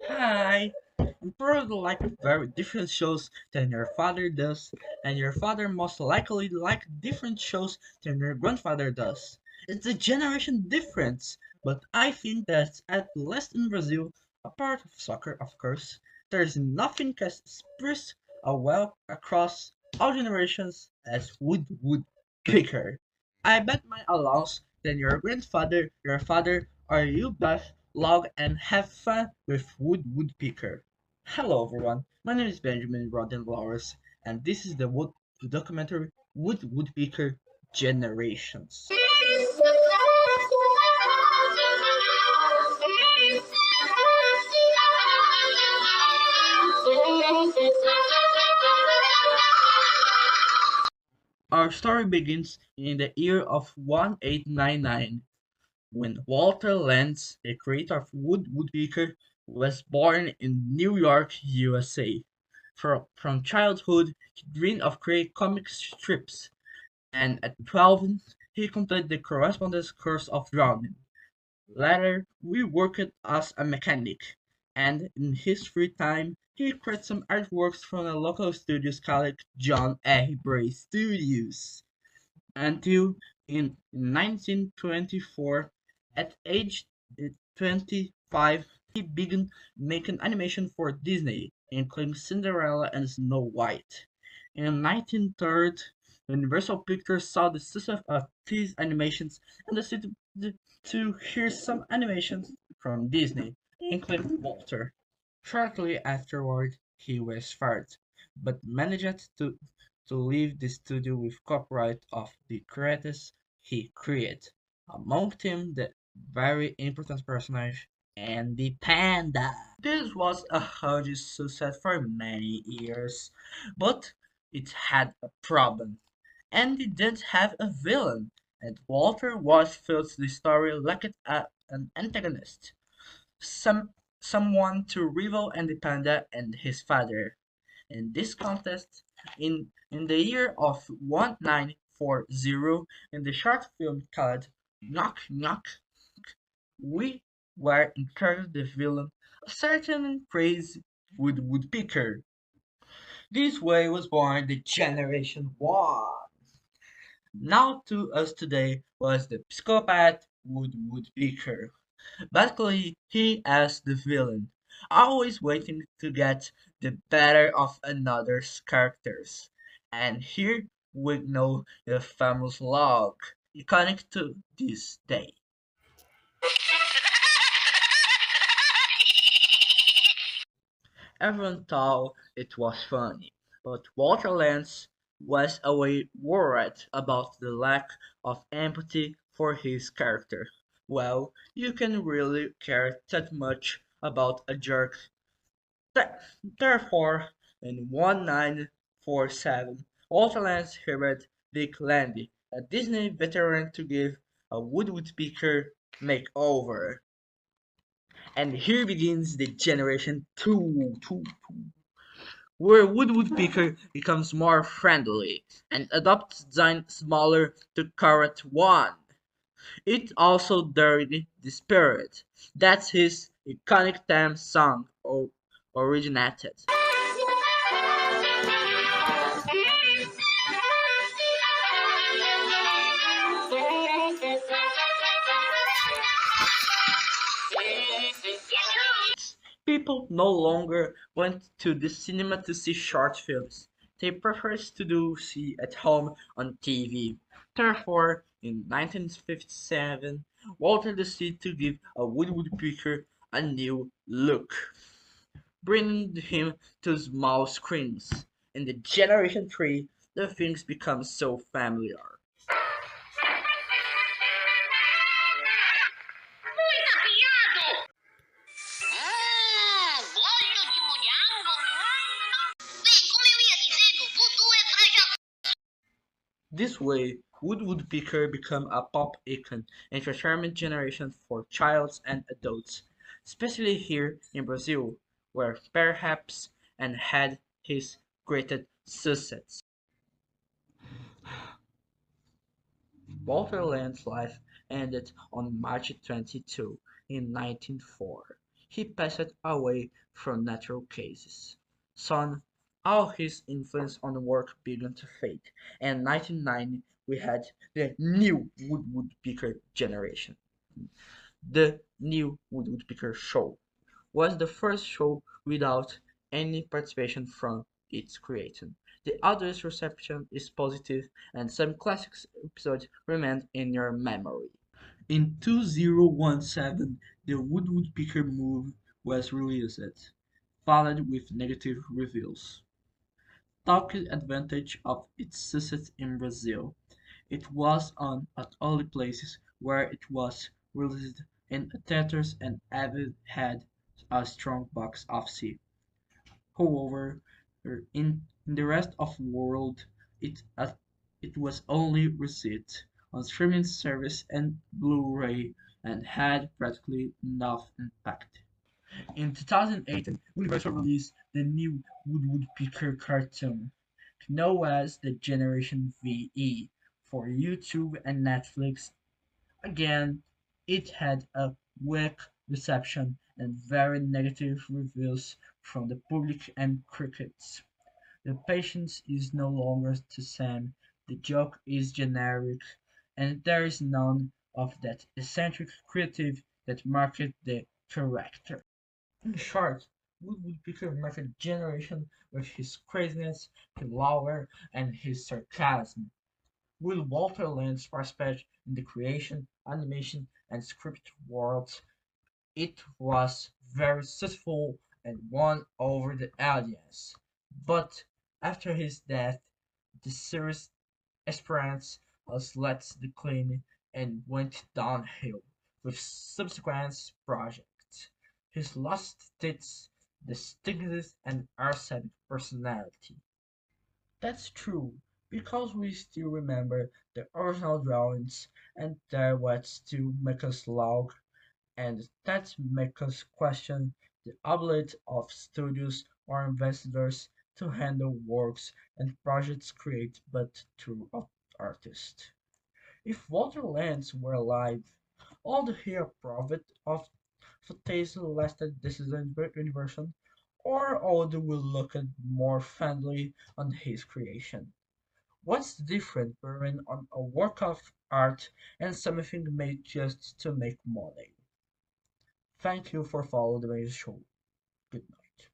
Hi! You probably like very different shows than your father does, and your father most likely like different shows than your grandfather does. It's a generation difference, but I think that at least in Brazil, apart of soccer of course, there's nothing can express a well across all generations as Woodpecker. I bet my allowance that your grandfather, your father, or you both log and have fun with Woodpecker. Hello everyone, my name is Benjamin Rodden Lawrence, and this is the documentary Woodpecker Generations. Our story begins in the year of 1899 when Walter Lantz, the creator of Woodpecker, was born in New York, USA. From childhood, he dreamed of creating comic strips, and at 12, he completed the correspondence course of drawing. Later, he worked as a mechanic, and in his free time, he created some artworks from a local studios called John A. Bray Studios until in 1924, at age 25, he began making animation for Disney, including Cinderella and Snow White. In 1930, Universal Pictures saw the success of these animations and decided to hear some animations from Disney, including Walter. Shortly afterward, he was fired, but managed to leave the studio with copyright of the characters he created. Among them, the very important personage, Andy Panda. This was a huge success for many years, but it had a problem. Andy didn't have a villain, and Walter was felt the story lacked an antagonist. Someone to rival Andy Panda and his father. In this contest, in the year of 1940, in the short film called Knock Knock, we were encouraged the villain, a certain and crazy Woodpecker. This way was born the Generation 1. Now to us today was the psychopath Woodpecker. Basically, he as the villain, always waiting to get the better of another's characters. And here we know the famous log, iconic to this day. Everyone thought it was funny, but Walter Lantz was away worried about the lack of empathy for his character. Well, you can really care that much about a jerk. Therefore, in 1947, Walter Lantz hired Dick Landy, a Disney veteran, to give a Woodpecker makeover. And here begins the Generation 2, where Woodpecker becomes more friendly and adopts design smaller to current one. It also dirty the spirit. That's his iconic theme song originated. People no longer went to the cinema to see short films. They prefer to do see at home on TV. Therefore, in 1957, Walter decided to give a Woodpecker a new look, bringing him to small screens. In the Generation 3, the things become so familiar. Olho de molhado? Bem, como eu ia dizendo, voodoo é praga. This way, Woodpecker became a pop icon, entertainment generation for childs and adults, especially here in Brazil, where perhaps and had his greatest success. Walter Land's life ended on March 22 in 1904. he passed away from natural causes. Soon, all his influence on the work began to fade, and in 1990 we had the new Woodpecker generation. The new Woodpecker show was the first show without any participation from its creator. The audience reception is positive, and some classic episodes remain in your memory. In 2017, the Woodpecker movie was released, followed with negative reviews. Taking advantage of its success in Brazil, it was on at only places where it was released in theaters and even had a strong box office. However, in the rest of the world, it was only released on streaming service and Blu-ray and had practically no impact. In 2018, Universal released the new Woodpecker cartoon, known as the Generation VE, for YouTube and Netflix. Again, it had a weak reception and very negative reviews from the public and critics. The patience is no longer the same, the joke is generic, and there is none of that eccentric creative that marked the character. In short, Woodpecker marked a generation with his craziness, his laughter, and his sarcasm. With Walter Land's participation in the creation, animation, and script worlds, it was very successful and won over the audience. But after his death, the series' experience was let decline and went downhill with subsequent projects. His lost its distinctive and arsenic personality. That's true, because we still remember the original drawings, and that what still make us laugh, and that make us question the ability of studios or investors to handle works and projects created but through artists. If Walter Lantz were alive, would he approve of today's lasted decision version, or would we look at more fondly on his creation? What's the difference between on a work of art and something made just to make money? Thank you for following the show. Good night.